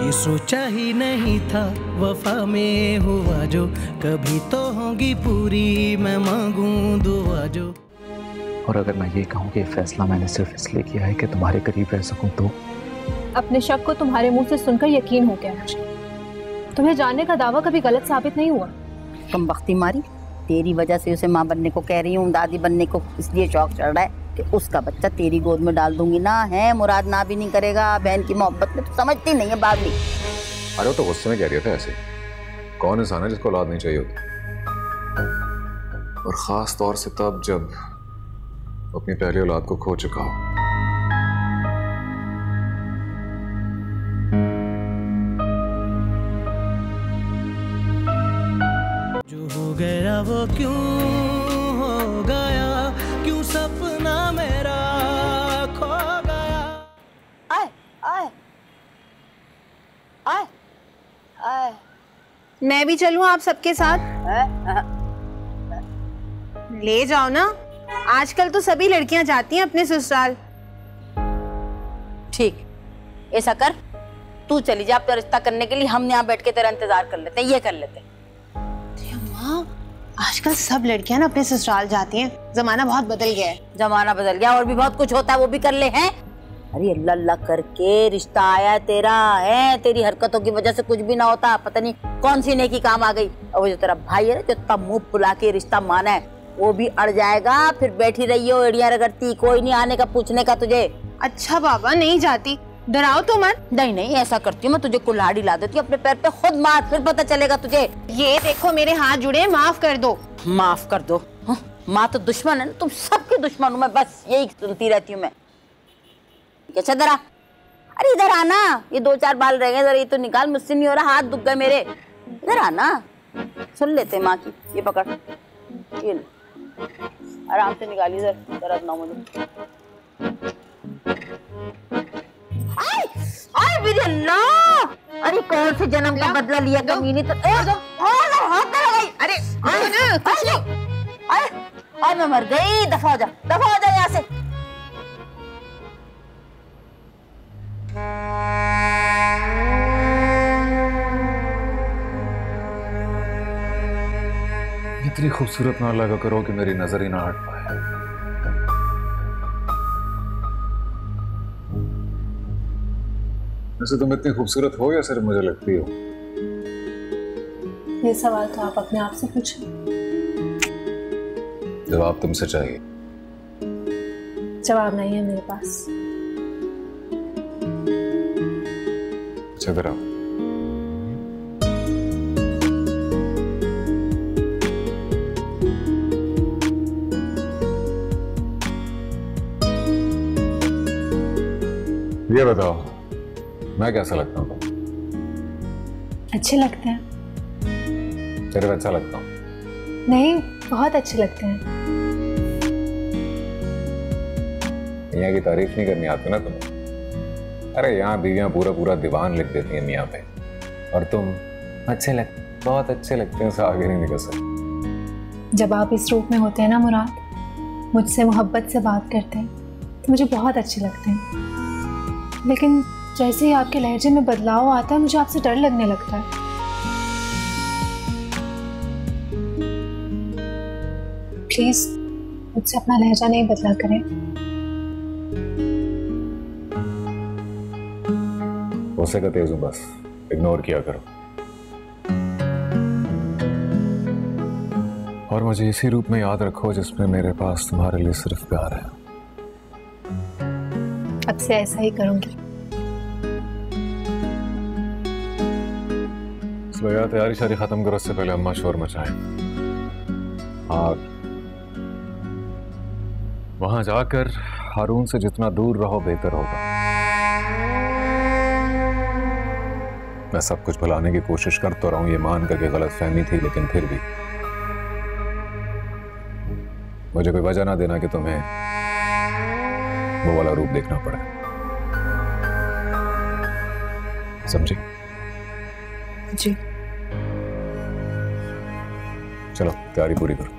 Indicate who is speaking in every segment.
Speaker 1: ये सोचा ही नहीं था वफा में हुआ जो, कभी तो होगी पूरी मैं मांगूं दुआ जो।
Speaker 2: और अगर मैं ये कहूँ कि फैसला मैंने सिर्फ इसलिए किया है कि तुम्हारे करीब रह सकूं तो?
Speaker 3: अपने शक को तुम्हारे मुंह से सुनकर यकीन हो गया मुझे। तुम्हें जानने का दावा कभी गलत साबित नहीं हुआ।
Speaker 4: तुम बख्ती मारी, तेरी वजह से उसे माँ बनने को कह रही हूँ, दादी बनने को इसलिए शौक चढ़ रहा है कि उसका बच्चा तेरी गोद में डाल दूंगी ना। है मुराद ना भी नहीं करेगा, बहन की मोहब्बत में तो समझती नहीं है बात भी।
Speaker 5: अरे तो गुस्से में कह रही था ऐसे। कौन इंसान है जिसको औलाद नहीं चाहिए होती, और खास तौर से तब जब अपनी पहली औलाद को खो चुका हो।
Speaker 1: जो हो गया वो क्यों हो गया, क्यों सपना मेरा खो गया।
Speaker 4: आए आए आए आए,
Speaker 6: मैं भी चलूं आप सबके साथ? ले जाओ ना, आजकल तो सभी लड़कियां जाती हैं अपने ससुराल।
Speaker 4: ठीक, ऐसा कर, तू चली जा अपना रिश्ता करने के लिए, हम यहाँ बैठ के तेरा इंतजार कर लेते हैं, ये कर लेते हैं।
Speaker 6: आजकल सब लड़कियां ना अपने ससुराल जाती हैं, जमाना बहुत बदल गया है।
Speaker 4: जमाना बदल गया और भी बहुत कुछ होता है, वो भी कर ले हैं। अरे अल्लाह अल्लाह करके रिश्ता आया तेरा है, तेरी हरकतों की वजह से कुछ भी ना होता, पता नहीं कौन सी नेकी काम आ गई। और वो जो तेरा भाई है जो तब मुंह फुला के रिश्ता माना है, वो भी अड़ जाएगा। फिर बैठी रही हो एड़ियां रगड़ती, कोई नहीं आने का पूछने का तुझे।
Speaker 6: अच्छा बाबा, नहीं जाती, डराओ तो मत।
Speaker 4: नहीं नहीं, ऐसा करती हूँ मैं, तुझे कुल्हाड़ी ला देती हूँ, अपने पैर पे खुद मार, फिर पता चलेगा तुझे।
Speaker 6: ये देखो मेरे हाथ जुड़े, माफ कर दो।
Speaker 4: माफ कर दो? माँ तो दुश्मन है ना, तुम सबके दुश्मन हूँ मैं, बस यही सुनती रहती हूँ मैं। कैसे इधर आ, अरे इधर आना, ये 2-4 बाल रह गए, जरा ये तो निकाल, मुझसे नहीं हो रहा, हाथ दुख गए मेरे। इधर आना, सुन लेते माँ की। ये पकड़, ये ले, आराम से निकाली, इधर दर्द ना मुझे। आय मेरे अल्लाह, अरे कौन से जन्म का बदला लिया कमीने। तो अरे कुछ नहीं, अरे मैं मर गई, दफा हो जा यहाँ से।
Speaker 5: इतनी खूबसूरत ना लगा करो कि मेरी नजर ही ना हट पाए। वैसे तुम इतनी खूबसूरत हो या सिर्फ मुझे लगती हो?
Speaker 3: ये सवाल तो आप अपने आप से पूछें।
Speaker 5: जवाब तुमसे चाहिए।
Speaker 3: जवाब नहीं है मेरे पास।
Speaker 5: अच्छा करो। ये बताओ, मैं कैसा लगता हूँ?
Speaker 3: अच्छे लगते हैं।
Speaker 5: सिर्फ अच्छा लगता हूँ?
Speaker 3: नहीं, बहुत अच्छे लगते हैं।
Speaker 5: मियाँ की तारीफ नहीं करनी आती ना तुम्हें? अरे यहाँ बीवियाँ पूरा पूरा दीवान लिख देती हैं मियाँ पे, और तुम अच्छे लगते, बहुत अच्छे लगते हैं, उससे आगे नहीं निकल सकते।
Speaker 3: जब आप इस रूप में होते हैं ना मुराद, मुझसे मोहब्बत से बात करते हैं, तो मुझे बहुत अच्छे लगते हैं। लेकिन जैसे ही आपके लहजे में बदलाव आता है, मुझे आपसे डर लगने लगता है। प्लीज मुझसे अपना लहजा नहीं बदला करें।
Speaker 5: गुस्से का तेज हूं, बस इग्नोर किया करो। और मुझे इसी रूप में याद रखो जिसमें मेरे पास तुम्हारे लिए सिर्फ प्यार है।
Speaker 3: अब से ऐसा ही करूंगी।
Speaker 5: चलो यार, तैयारी शारी खत्म करो, उससे पहले अम्मा शोर मचाएं। और वहां जाकर हारून से जितना दूर रहो बेहतर होगा। मैं सब कुछ भुलाने की कोशिश कर तो रहा हूं, ये मान करके गलतफहमी थी, लेकिन फिर भी मुझे कोई वजह ना देना कि तुम्हें वो वाला रूप देखना पड़े। समझी?
Speaker 3: जी।
Speaker 5: चलो तैयारी पूरी करो।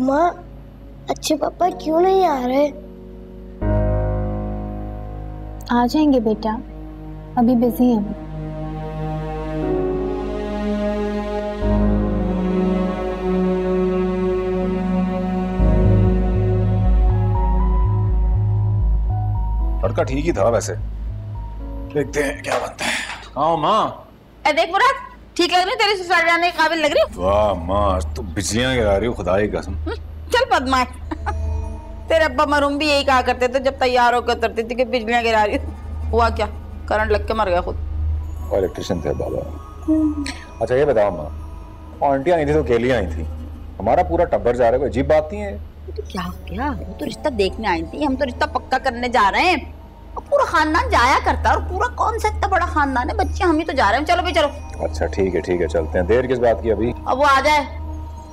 Speaker 7: माँ, अच्छे पापा क्यों नहीं आ रहे?
Speaker 3: आ जाएंगे बेटा, अभी बिजी है वो।
Speaker 8: लड़का ठीक ही था वैसे, देखते हैं क्या बनता है। हाँ माँ।
Speaker 4: देख मुराद, ठीक लग रही तेरी ससुराल जाने के काबिल लग रही।
Speaker 8: वाह माँ, तो बिजलियां गिरा रही हो, खुदा की कसम।
Speaker 4: चल पद्मा, तेरे अब्बा मरूम भी यही कहा करते थे जब तैयार होकर उतरती थी कि बिजलियां गिरा रही। हुआ क्या, करंट लग के मर गया खुद।
Speaker 8: इलेक्ट्रिशियन थे बाबा। अच्छा ये बताओ माँ, आंटी आई थी तो केली आई थी, हमारा पूरा टब्बर जा रहा है, कोई अजीब बात नहीं है?
Speaker 4: तो क्या हो गया, वो तो रिश्ता देखने आई थी, हम तो रिश्ता पक्का करने जा रहे हैं। और पूरा खानदान जाया करता है, और पूरा कौन सा इतना बड़ा खानदान है, बच्चे हम ही तो जा रहे हैं। चलो भी चलो।
Speaker 8: अच्छा ठीक है चलते हैं। देर किस बात की अभी?
Speaker 4: अब वो आ जाए,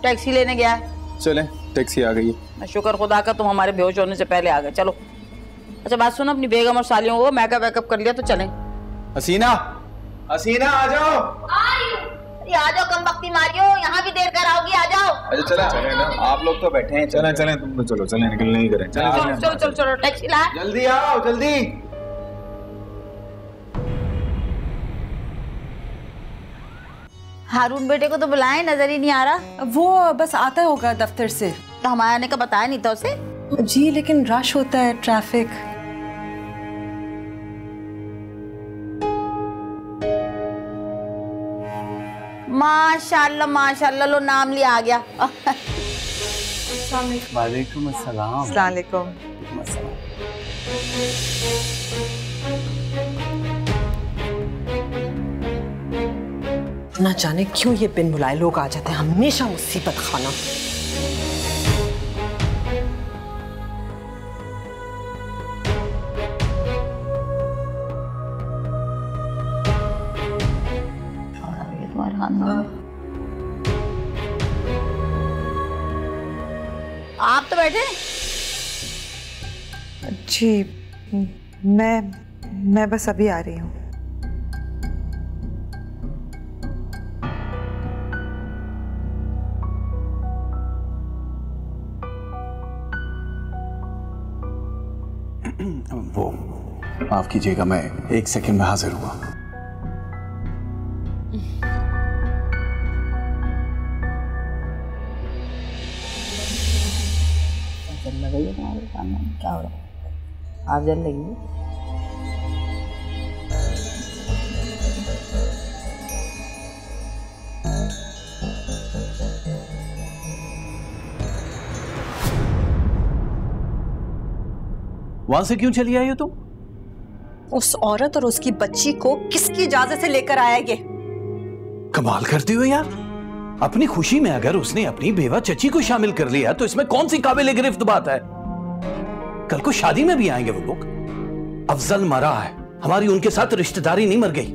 Speaker 4: टैक्सी लेने गया है।
Speaker 8: चले, टैक्सी आ गई है।
Speaker 4: शुक्र खुदा का तुम हमारे बेहोश होने से पहले आ गए। चलो। अच्छा बात सुनो, अपनी बेगम और सालियों को मेकअप वेकअप कर लिया तो चलें।
Speaker 8: हसीना, हसीना आ जाओ।
Speaker 4: अरे आ जाओ, कम वक्ती मारियो, यहाँ भी देर कर आओगी, आ जाओ।
Speaker 8: अच्छा चले ना, आप लोग तो बैठे हैं। चलें तुम तो चलो, चलें, निकल नहीं करें।
Speaker 4: चलो टैक्सी ला।
Speaker 8: जल्दी आओ जल्दी।
Speaker 4: हारून बेटे को तो बुलाएं, नजर ही नहीं आ रहा।
Speaker 9: वो बस आता होगा दफ्तर से।
Speaker 4: तो हमारे आने का बताया नहीं था उसे?
Speaker 9: जी लेकिन रश होता है, ट्रैफिक।
Speaker 4: माशाल्लाह माशाल्लाह, लो नाम लिया आ गया।
Speaker 2: वालेकुम अस्सलाम।
Speaker 9: अस्सलाम वालेकुम। ना जाने क्यों ये बिन बुलाए लोग आ जाते हैं, हमेशा मुसीबत खाना।
Speaker 4: आप तो बैठे।
Speaker 9: जी मैं बस अभी आ रही हूँ।
Speaker 10: वो माफ कीजिएगा, मैं 1 सेकंड में हाजिर हुआ।
Speaker 4: क्या हो रहा है? आप जल लगी।
Speaker 10: वहां से क्यों चली आई हो तुम?
Speaker 9: उस औरत और उसकी बच्ची को किसकी इजाजत से लेकर आया ये?
Speaker 10: कमाल करती हो यार, अपनी खुशी में अगर उसने अपनी बेवा चची को शामिल कर लिया तो इसमें कौन सी काबिल गिरफ्त बात है? कल को शादी में भी आएंगे वो लोग। अफजल मरा है, हमारी उनके साथ रिश्तेदारी नहीं मर गई।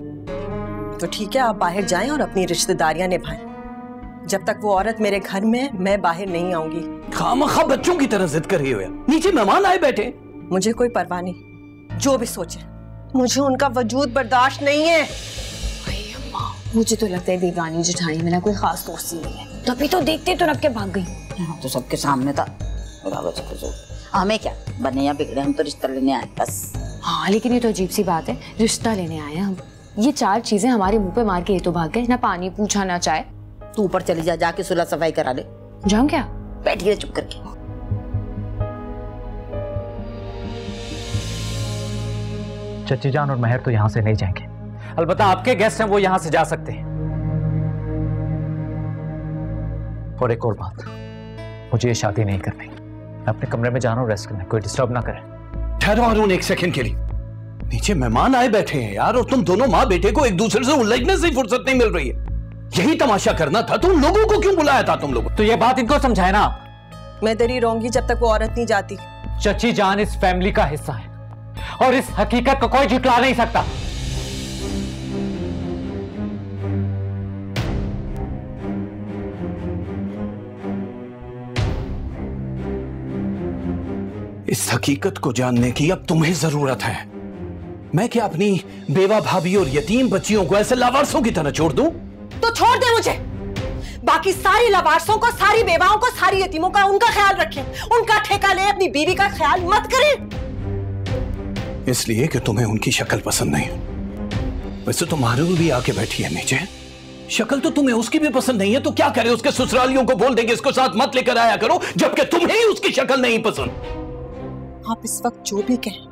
Speaker 9: तो ठीक है, आप बाहर जाएं और अपनी रिश्तेदारियां निभाएं। जब तक वो औरत मेरे घर में, मैं बाहर नहीं आऊंगी।
Speaker 10: खामखा बच्चों की तरह जिद कर रही हो यार, नीचे मेहमान आए बैठे।
Speaker 9: मुझे कोई परवाह नहीं, जो भी सोचे, मुझे उनका वजूद बर्दाश्त नहीं है।
Speaker 11: मुझे तो लगता है दीवानी जेठानी मेरा कोई खास दोस्त ही नहीं है, तभी तो देखते तो रख के भाग गई।
Speaker 4: हाँ, तो सबके सामने था। हमें क्या, बने या बिगड़े, हम तो रिश्ता लेने आए बस।
Speaker 11: हाँ लेकिन ये तो अजीब सी बात है, रिश्ता लेने आए हैं हम। ये 4 चीजें हमारे मुंह पे मार के ये तो भाग गए, ना पानी पूछा ना चाय।
Speaker 4: तू ऊपर चली जा, जाके सुलह सफाई करा ले।
Speaker 11: जाऊं क्या?
Speaker 4: बैठिए चुप करके।
Speaker 2: चची जान और महर तो यहाँ से नहीं जाएंगे। अलबत्ता आपके गेस्ट हैं, वो यहाँ से जा सकते हैं। और एक और बात, मुझे ये शादी नहीं करनी। मैं अपने कमरे में जा रहा हूँ रेस्ट करने, कोई डिस्टर्ब ना करे।
Speaker 10: ठहरो अरुण 1 सेकंड के लिए, नीचे मेहमान आए बैठे हैं यार, और तुम दोनों माँ बेटे को एक दूसरे से उलझने से फुर्सत नहीं मिल रही है। यही तमाशा करना था, तुम लोगों को क्यों बुलाया था तुम लोगों?
Speaker 2: तो ये बात इनको समझाए ना।
Speaker 9: मैं तेरी रहूंगी जब तक वो औरत नहीं जाती।
Speaker 2: चची जान इस फैमिली का हिस्सा है और इस हकीकत को कोई झुठला नहीं सकता।
Speaker 10: इस हकीकत को जानने की अब तुम्हें जरूरत है। मैं क्या अपनी बेवा भाभी और यतीम बच्चियों को ऐसे लावारसों की तरह छोड़ दूं?
Speaker 9: तो छोड़ दे मुझे। बाकी सारी लवारसों को, सारी बेवाओं को, सारी यतीमों का उनका ख्याल रखें, उनका ठेका ले, अपनी बीवी का ख्याल मत करें।
Speaker 10: इसलिए कि तुम्हें उनकी शक्ल पसंद नहीं। वैसे तो मारू भी आके बैठी है नीचे, शक्ल तो तुम्हें उसकी भी पसंद नहीं है, तो क्या करे? उसके ससुरालियों को बोल देंगे इसको साथ मत लेकर आया करो, जबकि तुम्हें ही उसकी शक्ल नहीं पसंद।
Speaker 9: आप इस वक्त जो भी कहें,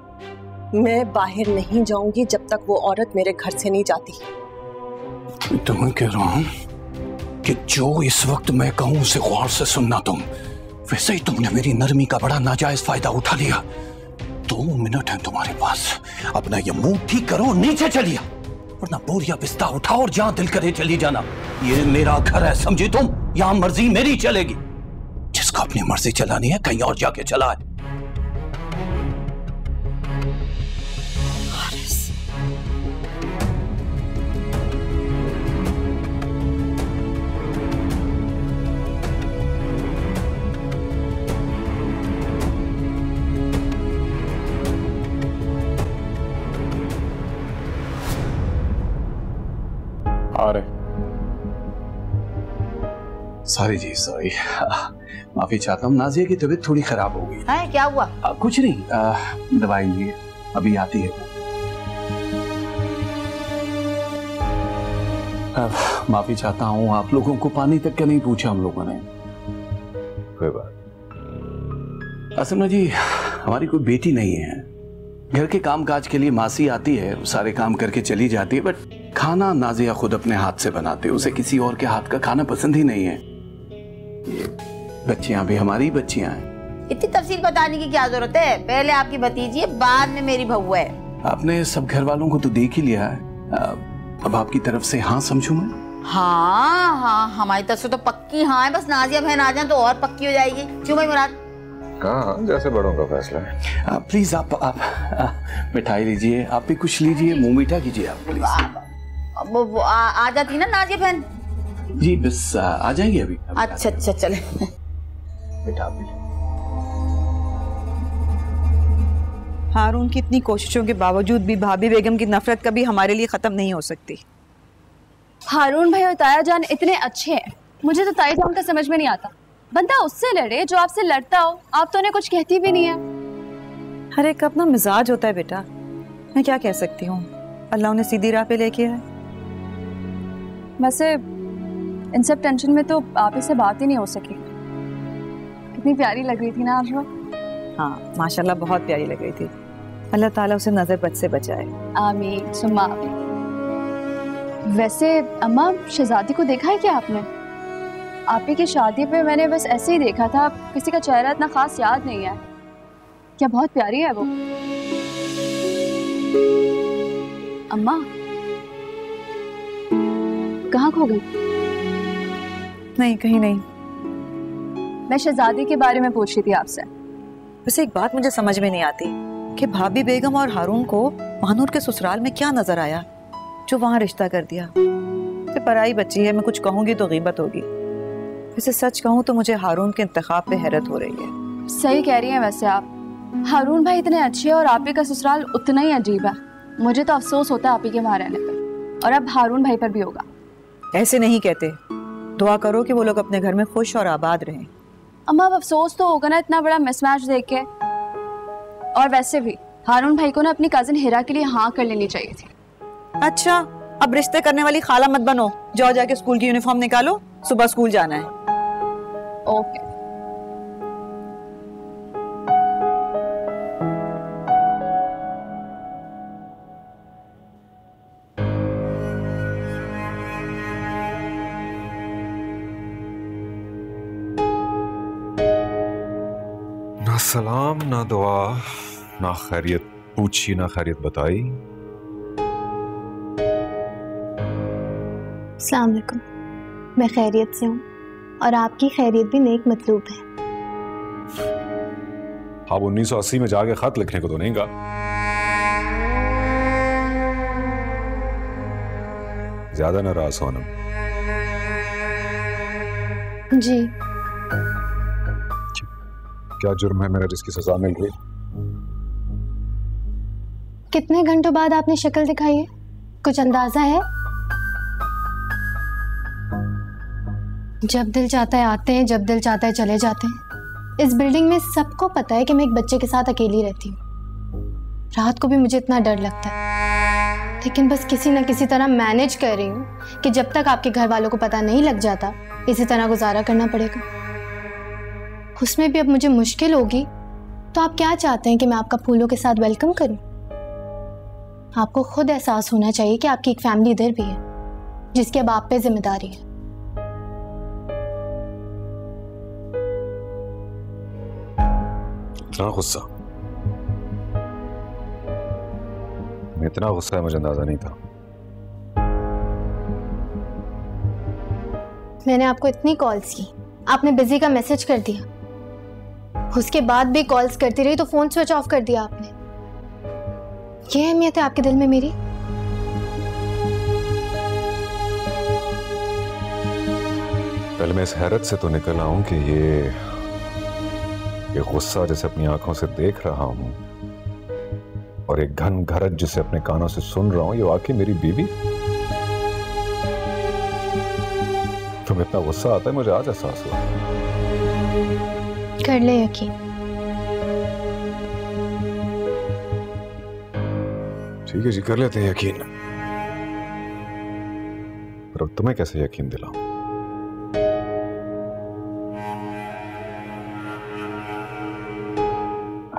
Speaker 9: मैं बाहर नहीं जाऊंगी जब तक वो औरत मेरे घर से नहीं जाती।
Speaker 10: तो मैं कह रहा हूं कि जो इस वक्त मैं कहूं उसे गौर से सुनना तुम। वैसे ही तुमने मेरी नरमी का बड़ा नाजायज फायदा उठा लिया। 2 मिनट है तुम्हारे पास, अपना ये मुंह ठीक करो, नीचे चलिए, वरना बोरिया बिस्ता उठाओ और जहां दिल करे चली जाना। ये मेरा घर है, समझी तुम? यहां मर्जी मेरी चलेगी। जिसको अपनी मर्जी चलानी है कहीं और जाके चलाए। सॉरी जी, सॉरी, माफी चाहता हूँ। नाजिया की तबीयत थोड़ी खराब हो गई
Speaker 4: है। क्या हुआ?
Speaker 10: कुछ नहीं, दवाई लिए, अभी आती है। माफी चाहता हूँ, आप लोगों को पानी तक का नहीं पूछा हम लोगों ने।
Speaker 5: कोई बात।
Speaker 10: असल में जी हमारी कोई बेटी नहीं है। घर के काम काज के लिए मासी आती है, सारे काम करके चली जाती है, बट खाना नाजिया खुद अपने हाथ से बनाते है। उसे किसी और के हाथ का खाना पसंद ही नहीं है। ये बच्चियां भी हमारी बच्चियां हैं।
Speaker 4: इतनी तफसील बताने की क्या जरूरत है? पहले आपकी भतीजी है, बाद में मेरी बहू है।
Speaker 10: आपने सब घर वालों को तो देख ही लिया है, अब आपकी तरफ से हाँ समझूं मैं?
Speaker 4: हाँ हाँ, हमारी तरफ से तो पक्की हाँ है, बस नाजिया बहन आ जाए तो और पक्की हो जाएगी। क्यों भाई मुराद?
Speaker 5: हाँ, जैसे बड़ों का फैसला है।
Speaker 10: प्लीज आप मिठाई लीजिए, आप भी कुछ लीजिए, मुंह मीठा कीजिए आप प्लीज।
Speaker 4: वो आ जाती ना नाजिया बहन
Speaker 10: जी, बस आ जाएंगे अभी।
Speaker 4: अच्छा अच्छा, चले
Speaker 10: बेटा भी।
Speaker 12: हारून की इतनी कोशिशों के बावजूद भी भाभी बेगम की नफरत कभी हमारे लिए खत्म नहीं हो सकती।
Speaker 13: हारून भाई और ताया जान इतने अच्छे हैं, मुझे तो ताया जान का समझ में नहीं आता। बंदा उससे लड़े जो आपसे लड़ता हो, आप तो उन्हें कुछ कहती भी नहीं है।
Speaker 12: हर एक का अपना मिजाज होता है बेटा, मैं क्या कह सकती हूँ। अल्लाह उन्हें सीधी राह पे लेके आए।
Speaker 13: वैसे इन सब टेंशन में तो आप से बात ही नहीं हो सकी। कितनी प्यारी लग रही थी ना आज वो।
Speaker 12: हाँ माशाल्लाह, बहुत प्यारी लग रही थी। अल्लाह ताला उसे नजर बद से बचाए।
Speaker 13: आमीन सुम्मा आमीन। वैसे अम्मा, शहजादी को देखा है क्या आपने? आपी की शादी पे मैंने बस ऐसे ही देखा था, किसी का चेहरा इतना खास याद नहीं है। क्या बहुत प्यारी है वो। अम्मा कहाँ खो गई?
Speaker 12: नहीं, कहीं नहीं।
Speaker 13: मैं शहजादी के बारे में पूछ रही थी आपसे।
Speaker 12: वैसे एक बात मुझे समझ में नहीं आती कि भाभी बेगम और हारून को महानूर के ससुराल में क्या नजर आया जो वहां रिश्ता कर दिया। तो पराई बच्ची है, मैं कुछ कहूंगी तो गीबत होगी। वैसे सच कहूँ तो मुझे हारून के इंतखाब पे हैरत हो रही है।
Speaker 13: सही कह रही हैं वैसे आप। हारून भाई इतने अच्छे और आपी का ससुराल उतना ही अजीब है। मुझे तो अफसोस होता है आपी के वहां रहने पर, और अब हारून भाई पर भी होगा।
Speaker 12: ऐसे नहीं कहते, दुआ करो कि वो लोग अपने घर में खुश और आबाद रहें।
Speaker 13: अम्मा अब अफसोस तो होगा ना इतना बड़ा मिसमैच देख के। और वैसे भी हारून भाई को ना अपनी कजिन हिरा के लिए हाँ कर लेनी चाहिए थी।
Speaker 12: अच्छा, अब रिश्ते करने वाली खाला मत बनो। जाओ जाके स्कूल की यूनिफॉर्म निकालो, सुबह स्कूल जाना है।
Speaker 13: ओके।
Speaker 5: ना सलाम, ना दुआ, ना खैरियत पूछी, ना खैरियत बताई।
Speaker 14: अस्सलाम वालेकुम। मैं खैरियत से हूँ और आपकी खैरियत भी नेक मतलूब है।
Speaker 5: आप 1980 में जाके खत लिखने को तो नहीं कहा? ज्यादा नाराज हो ना?
Speaker 14: जी।
Speaker 5: क्या जुर्म है मेरा जिसकी सजा मिल रही?
Speaker 14: कितने घंटों बाद आपने शक्ल दिखाई है, कुछ अंदाजा है?
Speaker 3: जब दिल चाहता है आते हैं, जब दिल चाहता है चले जाते हैं। इस बिल्डिंग में सबको पता है कि मैं एक बच्चे के साथ अकेली रहती हूँ। रात को भी मुझे इतना डर लगता है, लेकिन बस किसी न किसी तरह मैनेज कर रही हूँ कि जब तक आपके घर वालों को पता नहीं लग जाता इसी तरह गुजारा करना पड़ेगा। उसमें भी अब मुझे मुश्किल होगी तो आप क्या चाहते हैं कि मैं आपका फूलों के साथ वेलकम करूं? आपको खुद एहसास होना चाहिए कि आपकी एक फैमिली इधर भी है जिसकी अब आप पे जिम्मेदारी है।
Speaker 8: इतना गुस्सा, इतना गुस्सा है मुझे अंदाजा नहीं था।
Speaker 3: मैंने आपको इतनी कॉल्स की, आपने बिजी का मैसेज कर दिया, उसके बाद भी कॉल्स करती रही तो फोन स्विच ऑफ कर दिया आपने। ये अहमियत है आपके दिल में मेरी?
Speaker 8: पहले मैं इस हैरत से तो निकल आऊं कि ये गुस्सा जिसे अपनी आंखों से देख रहा हूं और एक घन घरत जिसे अपने कानों से सुन रहा हूं, ये वाकई मेरी बीवी। तुम्हें इतना गुस्सा आता है, मुझे आज एहसास हुआ।
Speaker 3: कर ले यकीन।
Speaker 8: ठीक है जी, कर लेते हैं यकीन। पर अब तुम्हें कैसे यकीन दिलाऊं?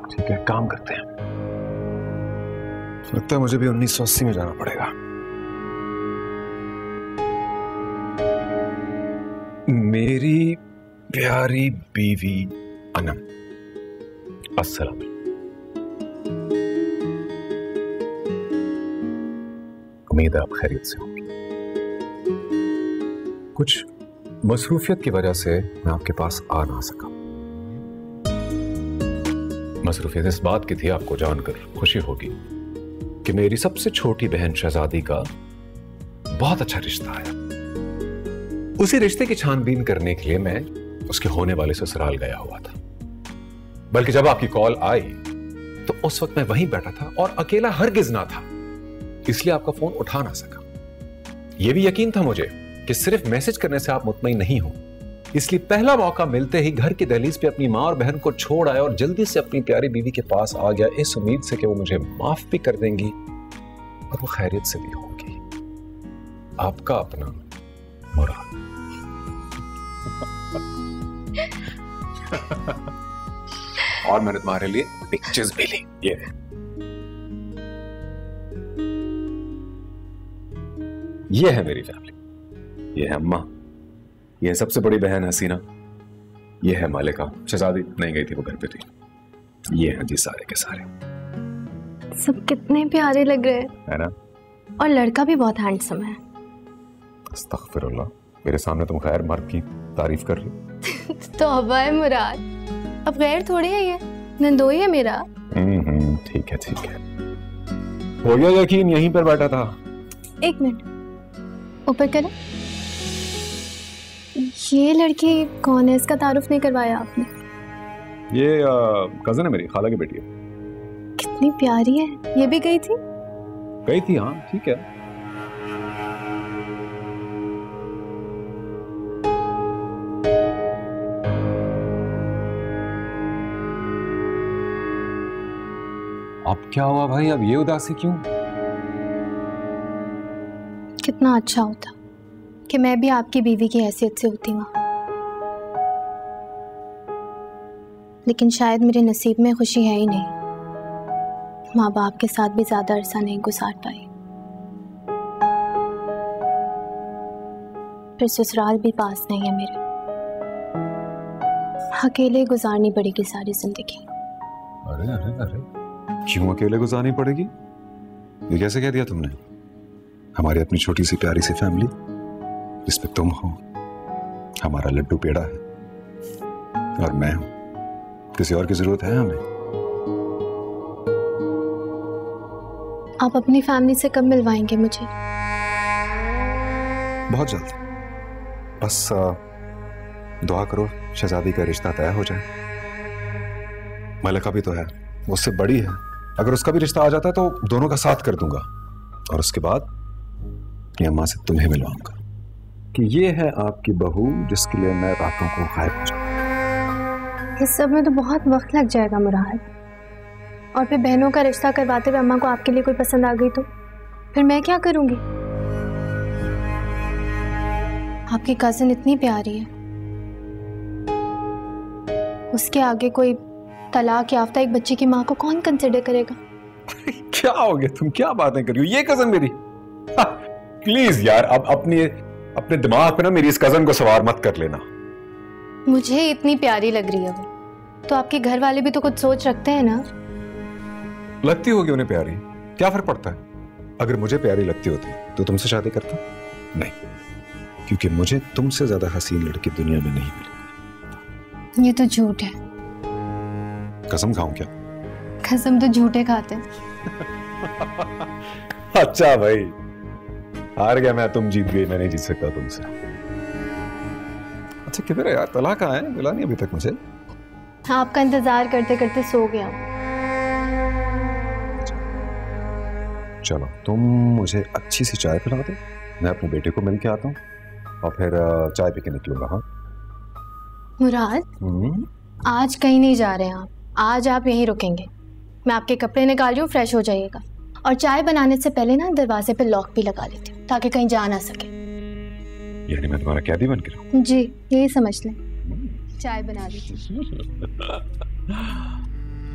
Speaker 8: ठीक है, काम करते हैं। लगता है मुझे भी 1980 में जाना पड़ेगा। मेरी प्यारी बीवी अनम, अस्सलाम। उम्मीद है आप खैरियत से होंगे। कुछ मसरूफियत की वजह से मैं आपके पास आ ना सका। मसरूफियत इस बात की थी, आपको जानकर खुशी होगी कि मेरी सबसे छोटी बहन शहजादी का बहुत अच्छा रिश्ता आया। उसी रिश्ते की छानबीन करने के लिए मैं उसके होने वाले ससुराल गया हुआ था। बल्कि जब आपकी कॉल आई तो उस वक्त मैं वहीं बैठा था और अकेला हरगिज ना था, इसलिए आपका फोन उठा ना सका। यह भी यकीन था मुझे कि सिर्फ मैसेज करने से आप मुतमईन नहीं हो, इसलिए पहला मौका मिलते ही घर की दहलीज पे अपनी मां और बहन को छोड़ आया और जल्दी से अपनी प्यारी बीवी के पास आ गया, इस उम्मीद से कि वो मुझे माफ भी कर देंगी और वो खैरियत से भी होगी। आपका अपना मुराद। और मैंने तुम्हारे लिए पिक्चर्स भी ली। ये है मेरी फैमिली। ये है अम्मा, ये है सबसे बड़ी बहन हसीना, ये है मालिका, शहजादी नहीं गई थी, वो घर पे थी। ये है जी सारे के सारे।
Speaker 3: सब कितने प्यारे लग रहे
Speaker 8: है ना?
Speaker 3: और लड़का भी बहुत हैंडसम है।
Speaker 8: अस्तगफिरुल्लाह, मेरे सामने तुम खैर मर्द की तारीफ कर रही हो।
Speaker 3: तौबा है मुराद, अब गैर थोड़ी है, ये नंदोई है मेरा।
Speaker 8: ठीक है ठीक है, हो गया यकीन, यहीं पर बैठा था।
Speaker 3: एक मिनट, ऊपर करो। ये लड़की कौन है? इसका तारुफ नहीं करवाया आपने।
Speaker 8: ये कजन है मेरी, खाला की बेटी है।
Speaker 3: कितनी प्यारी है। ये भी गई थी?
Speaker 8: गई थी, हाँ ठीक है। अब क्या हुआ भाई, अब ये उदासी क्यों?
Speaker 3: कितना अच्छा होता कि मैं भी आपकी बीवी की हैसियत से होती वहां, लेकिन शायद मेरे नसीब में खुशी है ही नहीं। माँ बाप के साथ भी ज्यादा अरसा नहीं गुजार पाई, फिर ससुराल भी पास नहीं है मेरे, अकेले गुजारनी पड़ेगी सारी जिंदगी।
Speaker 8: अरे अरे अरे, क्यों अकेले गुजारनी पड़ेगी? ये कैसे कह दिया तुमने? हमारी अपनी छोटी सी प्यारी सी फैमिली जिसमें तुम हो, हमारा लड्डू पेड़ा है और मैं हूं, किसी और की जरूरत है हमें?
Speaker 3: आप अपनी फैमिली से कब मिलवाएंगे मुझे?
Speaker 8: बहुत जल्द, बस दुआ करो शहजादी का रिश्ता तय हो जाए। मलिका भी तो है, उससे बड़ी है, अगर उसका भी रिश्ता आ जाता है तो दोनों का साथ कर दूंगा और उसके बाद अपनी अम्मा से तुम्हें मिलवाऊंगा। कि ये है आपकी बहू जिसके लिए मैं रातों को गायब हो जाऊं।
Speaker 3: इस सब में तो बहुत वक्त लग जाएगा मुराद, और फिर बहनों का रिश्ता करवाते हुए अम्मा को आपके लिए कोई पसंद आ गई तो फिर मैं क्या करूंगी? आपकी कजिन इतनी प्यारी है, उसके आगे कोई तलाक याफ्ता एक बच्चे की माँ को कौन कंसिडर करेगा?
Speaker 8: क्या हो गया, तुम क्या बातें कर रही हो? ये कजन मेरी, प्लीज यार, अब अपने दिमाग पे ना मेरी इस कजन को सवार मत कर लेना।
Speaker 3: मुझे इतनी प्यारी लग रही है वो, तो आपके घर वाले भी तो कुछ सोच रखते हैं ना।
Speaker 8: लगती होगी उन्हें प्यारी, क्या फर्क पड़ता है? अगर मुझे प्यारी लगती होती तो तुमसे शादी करता? नहीं, क्योंकि मुझे तुमसे ज्यादा हसीन लड़की दुनिया में नहीं मिली।
Speaker 3: ये तो झूठ है।
Speaker 8: कसम खाऊं क्या?
Speaker 3: कसम तो झूठे खाते हैं।
Speaker 8: अच्छा भाई, हार गया मैं, तुम जीत गई, मैं नहीं जीत सकता तुमसे। अच्छा किधर है यार, तला कहाँ है? मिला नहीं अभी तक मुझे।
Speaker 3: आपका इंतजार करते करते सो गया।
Speaker 8: चलो तुम मुझे अच्छी सी चाय पिला दो, मैं अपने बेटे को मिल के आता हूँ और फिर चाय पी के निकलूंगा। हाँ
Speaker 3: मुराद, आज कहीं नहीं जा रहे हैं आप, आज आप यहीं रुकेंगे। मैं आपके कपड़े निकाल रही हूँ, फ्रेश हो जाइएगा, और चाय बनाने से पहले ना दरवाजे पे लॉक भी लगा लेती हूँ ताकि कहीं जा ना सके।
Speaker 8: यानी मैं तुम्हारा कैदी बन के रहूं?
Speaker 3: जी, यही समझ लें। चाय बना दी।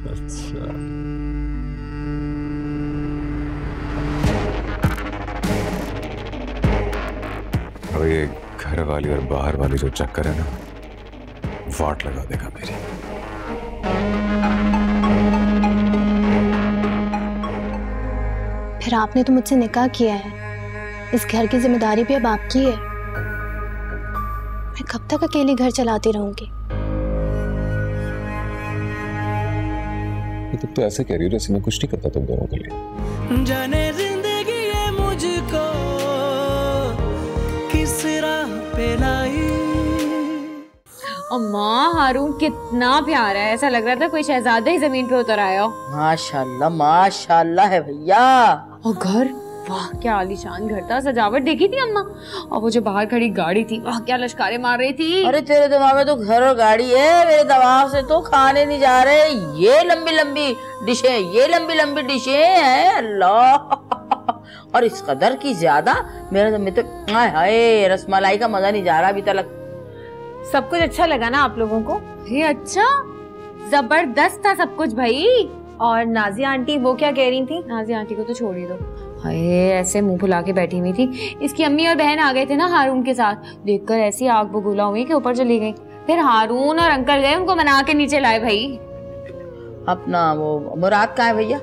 Speaker 8: अच्छा, अब ये घर वाली और बाहर वाली जो चक्कर है ना, वाट लगा देगा मेरी।
Speaker 3: फिर आपने तो मुझसे निकाह किया है, इस घर की जिम्मेदारी भी अब आपकी है। मैं कब तक अकेली घर चलाती रहूंगी?
Speaker 8: ये तो ऐसे कह रही हो जैसे मैं कुछ नहीं करता तुम दोनों के लिए।
Speaker 1: जाने जिंदगी ये मुझको किस राह पे लाई।
Speaker 11: अम्मा, हारून कितना प्यारा है, ऐसा लग रहा था कोई शहजादा ही जमीन पे उतर आया हो।
Speaker 4: माशाल्लाह माशाल्लाह है भैया।
Speaker 11: और घर, वाह क्या आलीशान घर था, सजावट देखी थी अम्मा? और वो जो बाहर खड़ी गाड़ी थी, वाह क्या लश्कारे मार रही थी।
Speaker 4: अरे तेरे दिमाग में तो घर और गाड़ी है, मेरे दिमाग से तो खाने नहीं जा रहे। ये लंबी लंबी डिशें, ये लंबी लंबी डिशें हैं, अल्लाह। और इस कदर की ज्यादा मेरे तो हाय रसमलाई का मजा नहीं जा रहा अभी तक।
Speaker 6: सब कुछ अच्छा लगा ना आप लोगों को?
Speaker 11: ये अच्छा, जबरदस्त था सब कुछ भाई।
Speaker 6: और नाजिया आंटी वो क्या कह रही थी?
Speaker 11: नाजिया आंटी को तो छोड़ ही दो, हाय ऐसे मुंह फुला के बैठी हुई थी। इसकी अम्मी और बहन आ गए थे ना हारून के साथ, देखकर ऐसी आग बबूला हुई कि ऊपर चली गई। फिर हारून और अंकल गए उनको मना के नीचे लाए भाई।
Speaker 4: अपना वो मुराद कहाँ है भैया?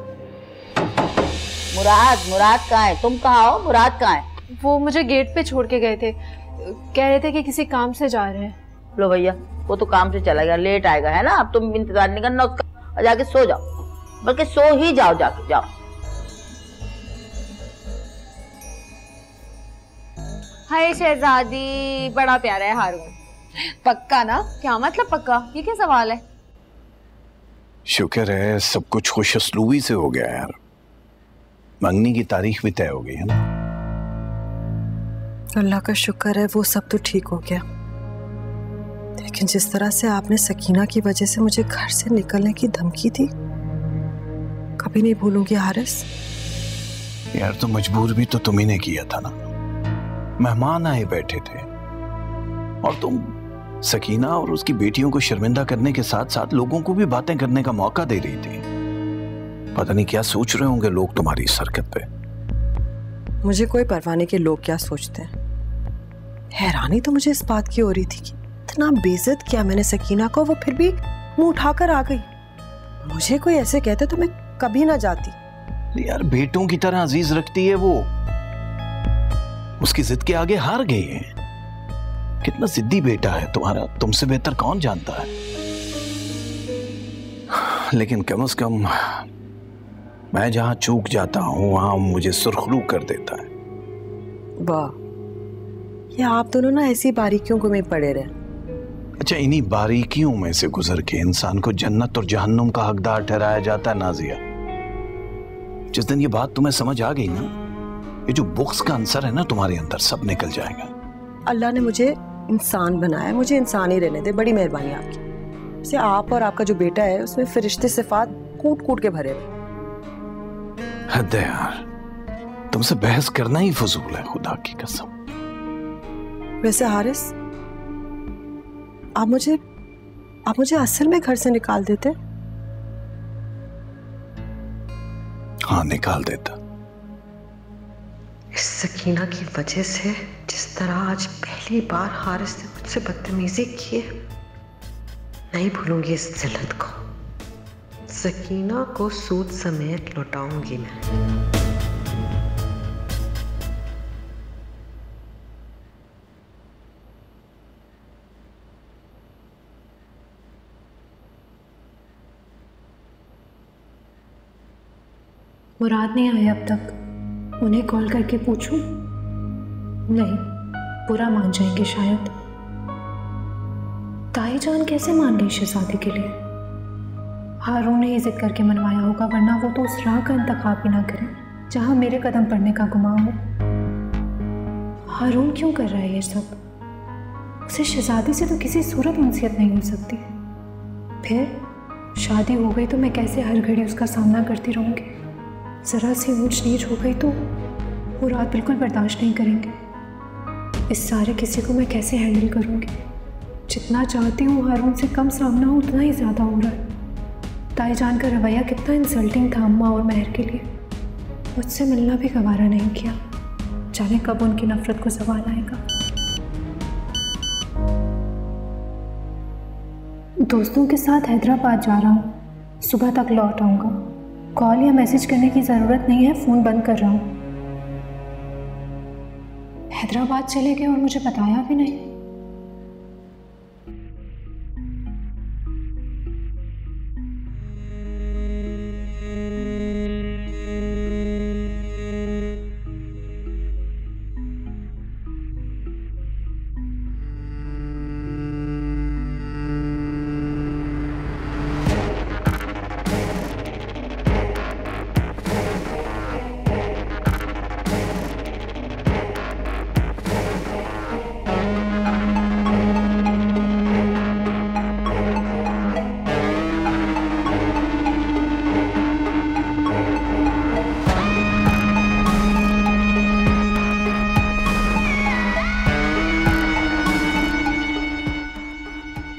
Speaker 4: मुराद कहाँ है? तुम कहाँ हो? मुराद कहाँ है?
Speaker 6: वो मुझे गेट पे छोड़ के गए थे, कह रहे थे कि किसी काम से जा रहे हैं।
Speaker 4: लो भैया, वो तो काम से चला गया, लेट आएगा है ना। अब तुम इंतजार नहीं करना उसका और जाके सो जाओ, बल्कि सो ही जाओ, जाके जाओ।
Speaker 11: हाय शहजादी, बड़ा प्यारा है हारून। पक्का ना? क्या मतलब पक्का? ये क्या सवाल है?
Speaker 10: शुक्र है सब कुछ खुशउस्लूबी से हो गया यार, मंगनी की तारीख भी तय हो गई है ना।
Speaker 9: अल्लाह का शुक्र है वो सब तो ठीक हो गया, लेकिन जिस तरह से आपने सकीना की वजह से मुझे घर से निकलने की धमकी दी, कभी नहीं भूलूंगी हारिस।
Speaker 10: यार तो मजबूर भी तो तुम्ही ने किया था ना, मेहमान आए बैठे थे और तुम सकीना और उसकी बेटियों को शर्मिंदा करने के साथ साथ लोगों को भी बातें करने का मौका दे रही थी। पता नहीं क्या सोच रहे होंगे लोग तुम्हारी इस हरकत पे।
Speaker 9: मुझे कोई परवाह नहीं कि लोग क्या सोचते हैं। हैरानी तो मुझे इस बात की हो रही थी कि इतना बेइज्जत किया मैंने सकीना को, वो फिर भी मुंह उठाकर आ गई। मुझे कोई ऐसे कहते तो मैं कभी ना जाती।
Speaker 10: यार बेटों की तरह अजीज रखती है वो, उसकी जिद के आगे हार गई है। कितना जिद्दी बेटा है तुम्हारा, तुमसे बेहतर कौन जानता है। लेकिन कम से कम मैं जहां चूक जाता हूं वहां मुझे सुर्खरू कर देता है।
Speaker 9: वाह, ये आप दोनों ना ऐसी बारीकियों को में पड़े रहे।
Speaker 10: अच्छा, इन्हीं बारीकियों में से गुजर के इंसान को जन्नत और जहन्नुम का हकदार ठहराया जाता है। नाजिया, जिस दिन ये बात तुम्हें समझ आ गई ना, ये जो बुक्स का अंसर है ना तुम्हारे अंदर, सब निकल जाएगा।
Speaker 9: अल्लाह ने मुझे इंसान बनाया, मुझे इंसान ही रहने दे, बड़ी मेहरबानी आपकी। से आप और आपका जो बेटा है उसमें फरिश्ते सिफात कूट कूट के भरे हुए।
Speaker 10: हद है यार, तुमसे बहस करना ही फजूल है, खुदा की कसम।
Speaker 9: वैसे हारिस, आप मुझे असल में घर से निकाल देते?
Speaker 10: हाँ, निकाल देता।
Speaker 9: इस सकीना की वजह से जिस तरह आज पहली बार हारिस ने मुझसे बदतमीजी की है, नहीं भूलूंगी इस जिल्लत को। सकीना को सूद समेत लौटाऊंगी मैं।
Speaker 15: मुराद नहीं आए अब तक, उन्हें कॉल करके पूछूं? नहीं, बुरा मान जाएंगे शायद। ताई जान कैसे मान गई शहजादी के लिए? हारून ने ही जिद करके मनवाया होगा, वरना वो तो उस राह का इंतखाब भी ना करे जहां मेरे कदम पड़ने का गुमान हो। हारून क्यों कर रहा है ये सब? उसे शहजादी से तो किसी सूरत उनसियत नहीं हो सकती। फिर शादी हो गई तो मैं कैसे हर घड़ी उसका सामना करती रहूंगी? जरा सी ऊंच नीच हो गई तो वो रात बिल्कुल बर्दाश्त नहीं करेंगे। इस सारे किसी को मैं कैसे हैंडल करूंगी? जितना चाहती हूँ हारून से कम सामना हो, उतना ही ज़्यादा हो रहा है। ताई जान का रवैया कितना इंसल्टिंग था अम्मा और महर के लिए। मुझसे मिलना भी गवारा नहीं किया। जाने कब उनकी नफरत को ज़वाल आएगा। दोस्तों के साथ हैदराबाद जा रहा हूँ, सुबह तक लौट आऊँगा। कॉल या मैसेज करने की ज़रूरत नहीं है, फ़ोन बंद कर रहा हूँ। हैदराबाद चले गए और मुझे बताया भी नहीं।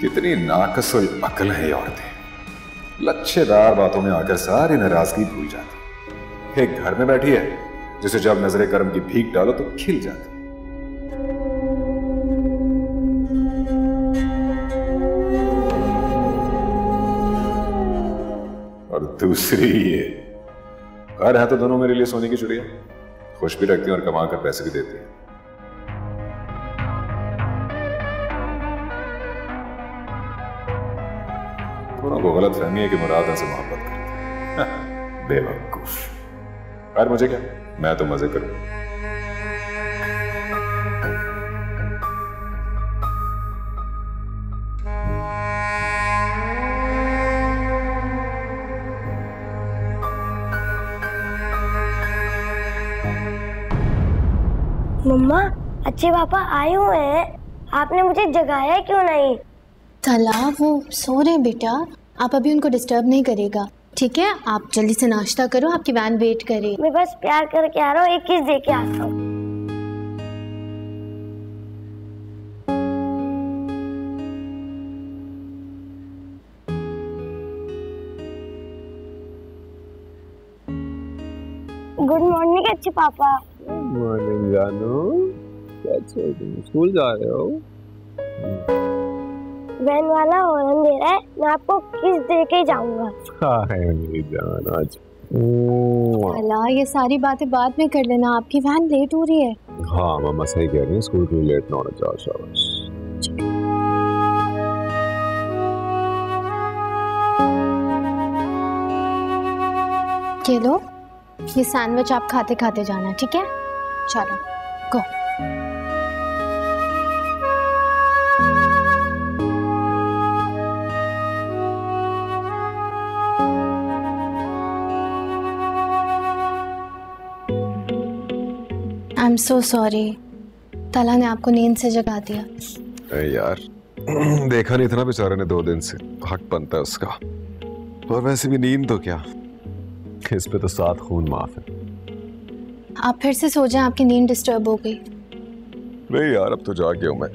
Speaker 5: कितनी नाकसुल अकल है ये औरतें। लच्छेदार बातों में आकर सारी नाराजगी भूल जाती। एक घर में बैठी है जिसे जब नजरे कर्म की भीख डालो तो खिल जाती। और दूसरी ये घर है तो दोनों मेरे लिए सोने की चिड़िया, खुश भी रखती है और कमा कर पैसे भी देती है। दोनों को गलत फहमी है कि मुराद उनसे मोहब्बत करती है। बेवकूफ। यार मुझे क्या, मैं तो मजे करूं।
Speaker 7: मम्मा, अच्छे पापा आए हुए हैं, आपने मुझे जगाया क्यों नहीं?
Speaker 3: तला वो सो रहे बेटा, आप अभी उनको डिस्टर्ब नहीं करेगा, ठीक है? आप जल्दी से नाश्ता करो, आपकी वैन वेट करे।
Speaker 7: मैं बस प्यार करके आ रहा हूँ, एक किस दे के आता हूँ। गुड मॉर्निंग अच्छे पापा।
Speaker 16: मॉर्निंग जानू, कैसे तुम स्कूल जा रहे हो?
Speaker 7: वैन वाला हॉर्न दे रहा है, मैं आपको किस दे के जाऊंगा।
Speaker 16: हाय मेरी जान, आज
Speaker 3: अल्लाह, ये सारी बातें बाद में कर लेना, आपकी वैन लेट हो रही है।
Speaker 16: हाँ मम्मा सही कह रही है, स्कूल के लिए लेट ना होना चाहिए। शाबाश।
Speaker 3: ये लो, ये सैंडविच आप खाते खाते जाना, ठीक है? चलो गो। आई एम सो सॉरी, ताला ने आपको नींद से जगा दिया।
Speaker 8: यार देखा नहीं था ना बेचारे ने 2 दिन से, हक बनता है उसका। और वैसे भी नींद तो क्या, इस पे तो 7 खून माफ है।
Speaker 3: आप फिर से सो जाएं, आपकी नींद डिस्टर्ब हो गई।
Speaker 8: नहीं यार अब तो जाग गया हूं मैं।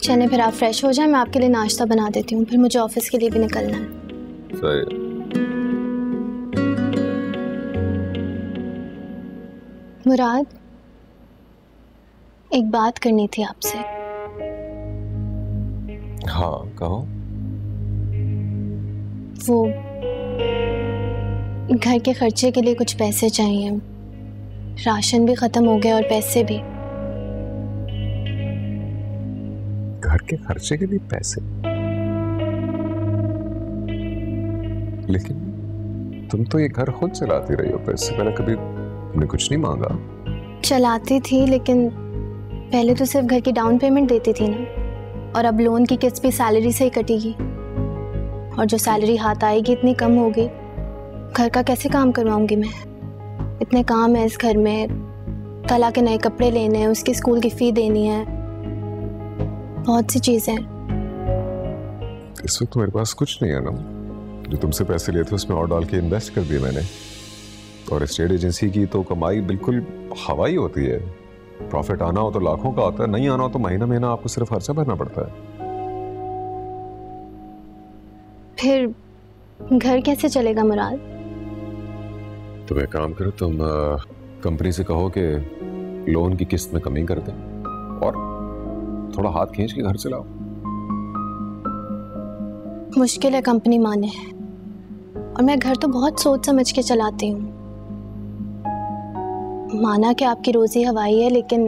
Speaker 3: चलें फिर आप फ्रेश हो जाएं, मैं आपके लिए नाश्ता बना देती हूँ, फिर मुझे ऑफिस के लिए भी निकलना है।
Speaker 8: सही।
Speaker 3: मुराद, एक बात करनी थी आपसे।
Speaker 8: हाँ कहो।
Speaker 3: वो घर के खर्चे के लिए कुछ पैसे चाहिए, राशन भी खत्म हो गया और पैसे भी।
Speaker 8: घर के खर्चे के लिए पैसे? लेकिन तुम तो ये घर खुद चलाती रही हो, पैसे पहले कभी तुमने कुछ नहीं मांगा?
Speaker 3: चलाती थी, लेकिन पहले तो सिर्फ घर की डाउन पेमेंट देती थी ना, और अब लोन की किस्त भी सैलरी से ही कटेगी, और जो सैलरी हाथ आएगी इतनी कम होगी, घर का कैसे काम करवाऊंगी मैं? इतने काम है इस घर में, तला के नए कपड़े लेने हैं, उसकी स्कूल की फी देनी है, बहुत सी चीजें हैं।
Speaker 8: इस वक्त मेरे पास कुछ नहीं है ना, जो तुमसे पैसे लिए थे उसमें और डाल के इन्वेस्ट कर दिए मैंने। और स्टेट एजेंसी की तो कमाई बिल्कुल हवाई होती है, प्रॉफिट आना हो तो लाखों का आता है, नहीं आना हो तो महीना महीना आपको सिर्फ खर्चा भरना पड़ता है।
Speaker 3: फिर घर कैसे चलेगा मुराद?
Speaker 8: तुम एक काम करो, तुम कंपनी से कहो कि लोन की किस्त में कमी कर दे और थोड़ा हाथ खींच के घर चलाओ।
Speaker 3: मुश्किल है कंपनी माने, और मैं घर तो बहुत सोच समझ के चलाती हूँ। माना कि आपकी रोजी हवाई है, लेकिन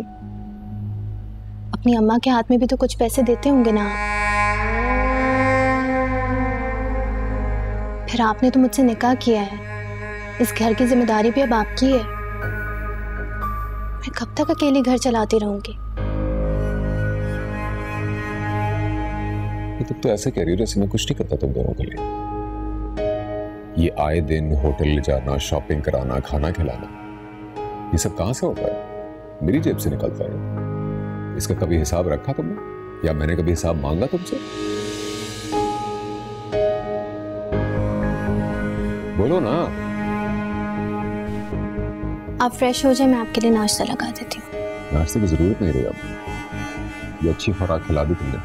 Speaker 3: अपनी अम्मा के हाथ में भी तो कुछ पैसे देते होंगे ना। फिर आपने तो मुझसे निकाह किया है, इस घर की जिम्मेदारी भी अब आपकी है। मैं कब तक अकेली घर चलाती रहूंगी?
Speaker 8: तुम तो ऐसे कह रही हो जैसे मैं कुछ नहीं करता तुम दोनों के लिए। ये आए दिन होटल ले जाना, शॉपिंग कराना, खाना खिलाना, ये सब कहां से होता है? मेरी जेब से निकलता है। इसका कभी हिसाब रखा तुमने, या मैंने कभी हिसाब मांगा तुमसे? बोलो ना।
Speaker 3: आप फ्रेश हो जाए, मैं आपके लिए नाश्ता लगा देती हूँ।
Speaker 8: नाश्ते की जरूरत नहीं रही अब, ये अच्छी खुराक खिला दी तुमने,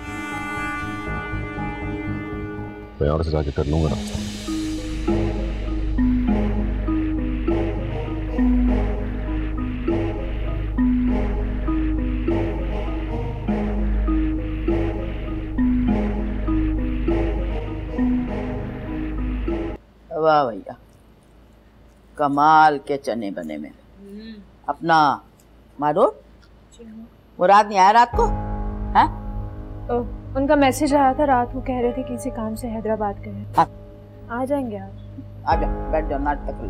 Speaker 8: मैं और से जाके कर लूंगा नाश्ता।
Speaker 4: वाह भैया, कमाल के चने बने मेरे। अपना मारो, मुराद नहीं आया रात को? हैं?
Speaker 15: उनका मैसेज आया था रात, वो कह रहे थे किसी काम से हैदराबाद गए। आ जाएंगे आज।
Speaker 4: आ जाओ, बैठ जाओ, नाटक लो।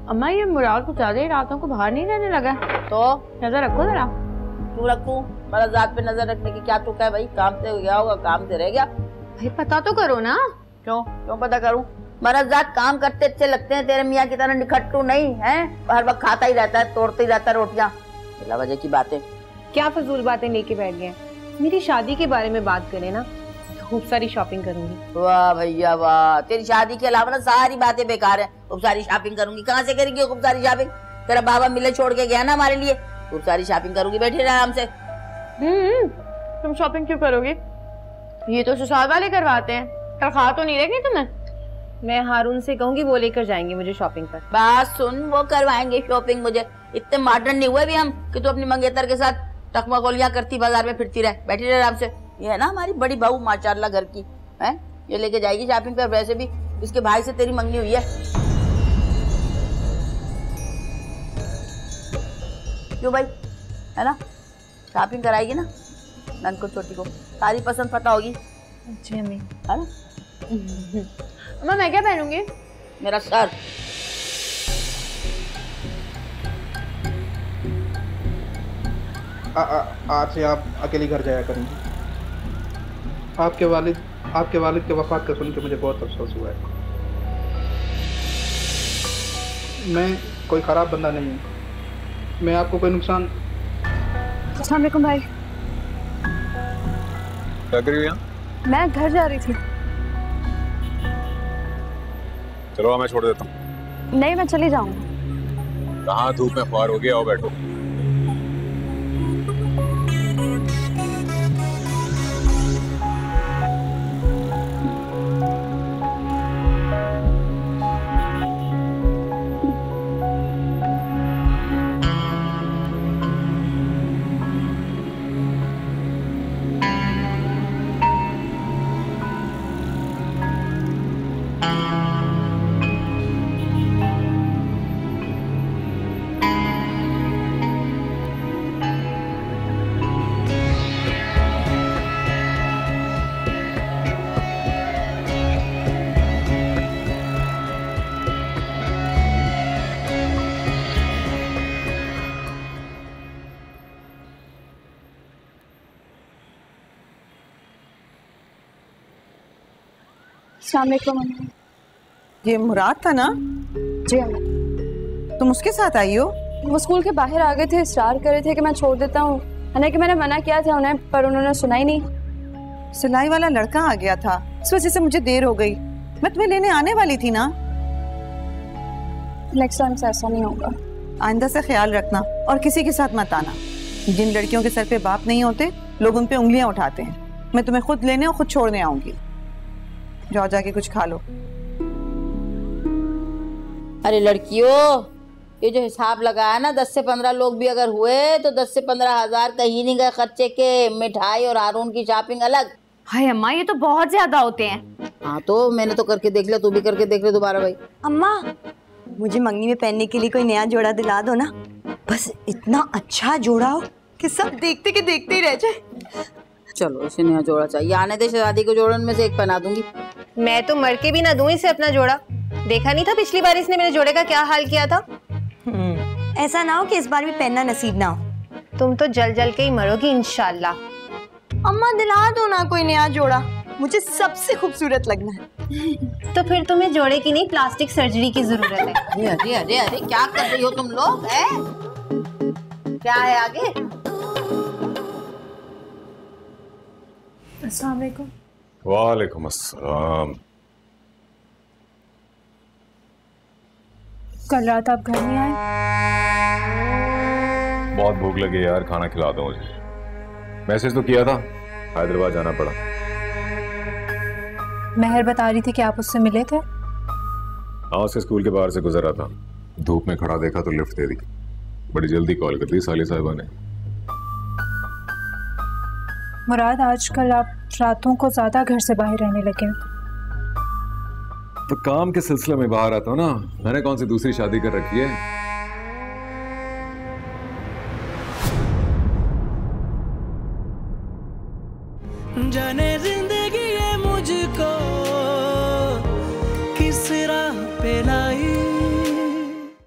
Speaker 11: अम्मा ये मुराद कुछ ज्यादा ही रातों को बाहर नहीं रहने लगा, तो नजर रखो जरा।
Speaker 4: क्यों रखूं? मेरा जात पे नजर रखने की क्या तुक है भाई? काम से गया होगा, काम से रह गया।
Speaker 11: भाई पता तो करो ना।
Speaker 4: क्यों पता करूं? मरज़ात काम करते अच्छे लगते हैं, तेरे मियाँ की तरह निखट्टू नहीं है, हर वक्त खाता ही रहता है, तोड़ते ही रहता है रोटियां, बिला वजह की बातें।
Speaker 6: क्या फजूल बातें लेके बैठ गए? मेरी शादी के बारे में बात करें ना, खूब सारी शॉपिंग करूंगी।
Speaker 4: वाह भैया वाह, तेरी शादी के अलावा ना सारी बातें बेकार है। खूब सारी शॉपिंग करूंगी, कहाँ से करेंगी खूब सारी शॉपिंग? तेरा बाबा मिले छोड़ के गया ना हमारे लिए, खूब सारी शॉपिंग करूंगी, बैठे रहे आराम से।
Speaker 11: तुम शॉपिंग क्यों करोगे? ये तो ससुराल वाले करवाते हैं, तनख्वाह तो नहीं रखनी तुम्हें।
Speaker 6: मैं हारून से कहूंगी, वो लेकर जाएंगे मुझे शॉपिंग पर।
Speaker 4: बात सुन, वो करवाएंगे शॉपिंग। मुझे इतने मॉडर्न नहीं हुए भी हम कि तू अपनी मंगेतर के साथ तकमा गोलियां करती बाजार में फिरती रहे, बैठी रहे आराम से। ये है ना हमारी बड़ी बहू माशाल्लाह घर की है, ये लेके जाएगी शॉपिंग पर। वैसे भी इसके भाई से तेरी मंगनी हुई है। क्यों भाई, है ना? शॉपिंग कराएगी ना नन को, छोटी को सारी पसंद पता होगी।
Speaker 6: जी अम्मी,
Speaker 4: है ना?
Speaker 11: अम्मा मैं क्या पहनूंगी?
Speaker 4: मेरा सर।
Speaker 17: आज से आप अकेली घर जाया करेंगी। आपके वालिद के वफात का सुन के मुझे बहुत अफसोस हुआ है। मैं कोई ख़राब बंदा नहीं हूँ। मैं आपको कोई नुकसान।
Speaker 13: अस्सलाम वालेकुम भाई।
Speaker 5: क्या कर रही हो यहाँ?
Speaker 13: मैं घर जा रही थी।
Speaker 5: चलो मैं छोड़ देता हूँ।
Speaker 13: नहीं, मैं चली जाऊंगी।
Speaker 5: कहाँ धूप में ख्वार हो गया, आओ बैठो।
Speaker 13: अस्सलाम वालेकुम।
Speaker 12: ये मुराद था ना?
Speaker 13: जी अम्मा।
Speaker 12: तुम उसके साथ आई हो?
Speaker 13: वो स्कूल के बाहर आ गए थे, इसरार कर रहे थे कि मैं छोड़ देता हूँ। हालांकि मैंने मना किया था उन्हें, पर उन्होंने सुना ही नहीं।
Speaker 12: सिलाई वाला लड़का आ गया था, इस वजह से मुझे देर हो गई। मैं तुम्हें लेने आने वाली थी ना।
Speaker 13: नेक्स्ट टाइम से ऐसा नहीं होगा।
Speaker 12: आइंदा से ख्याल रखना और किसी के साथ मत आना। जिन लड़कियों के सर पे बाप नहीं होते, लोग उन पे उंगलियां उठाते हैं। मैं तुम्हें खुद लेने और खुद छोड़ने आऊंगी। जाओ जाके कुछ खा लो।
Speaker 4: अरे लड़कियों, ये जो हिसाब लगाया ना, 10 से 15 लोग भी अगर हुए तो 10 से 15 हजार कहीं नहीं गए खर्चे के। मिठाई और हारून की शॉपिंग अलग।
Speaker 11: हाय अम्मा, ये तो बहुत ज्यादा होते हैं।
Speaker 4: हाँ तो मैंने तो करके देख लिया, तू भी करके देख ले दोबारा भाई।
Speaker 7: अम्मा, मुझे मंगनी में पहनने के लिए कोई नया जोड़ा दिला दो ना। बस इतना अच्छा जोड़ा हो कि सब देखते के देखते ही रह जाए।
Speaker 4: चलो इसे नया जोड़ा चाहिए, आने दे शादी को जोड़न में से एक पहना दूंगी।
Speaker 6: मैं तो मर के भी ना दूं इसे अपना जोड़ा। देखा नहीं था पिछली बार इसने मेरे जोड़े का क्या हाल किया था?
Speaker 7: ऐसा ना हो कि इस बार भी पहनना नसीब ना हो।
Speaker 6: तुम तो जल जल के ही मरोगी इंशाल्लाह।
Speaker 7: अम्मा दिला दो ना कोई नया जोड़ा, मुझे सबसे खूबसूरत लगना है।
Speaker 6: तो फिर तुम्हें जोड़े की नहीं, प्लास्टिक सर्जरी की जरूरत है।
Speaker 4: अरे अरे अरे अरे, क्या कर रही हो तुम लोग? है क्या है आगे?
Speaker 15: अस्सलाम वालेकुम।
Speaker 5: वालेकुम अस्सलाम।
Speaker 15: कल रात आप घर नहीं आए?
Speaker 5: बहुत भूख लगी यार, खाना खिला दो मुझे। मैसेज तो किया था, हैदराबाद जाना पड़ा।
Speaker 15: महर बता रही थी कि आप उससे मिले थे।
Speaker 5: हाँ, उसके स्कूल के बाहर से गुजरा था, धूप में खड़ा देखा तो लिफ्ट दे दी। बड़ी जल्दी कॉल कर दी साली साहिबा ने।
Speaker 15: मुराद, आजकल आप रातों को ज्यादा घर से बाहर रहने लगे।
Speaker 5: तो काम के सिलसिले में बाहर आता हूँ ना, मैंने कौन सी दूसरी शादी कर रखी है।
Speaker 1: जाने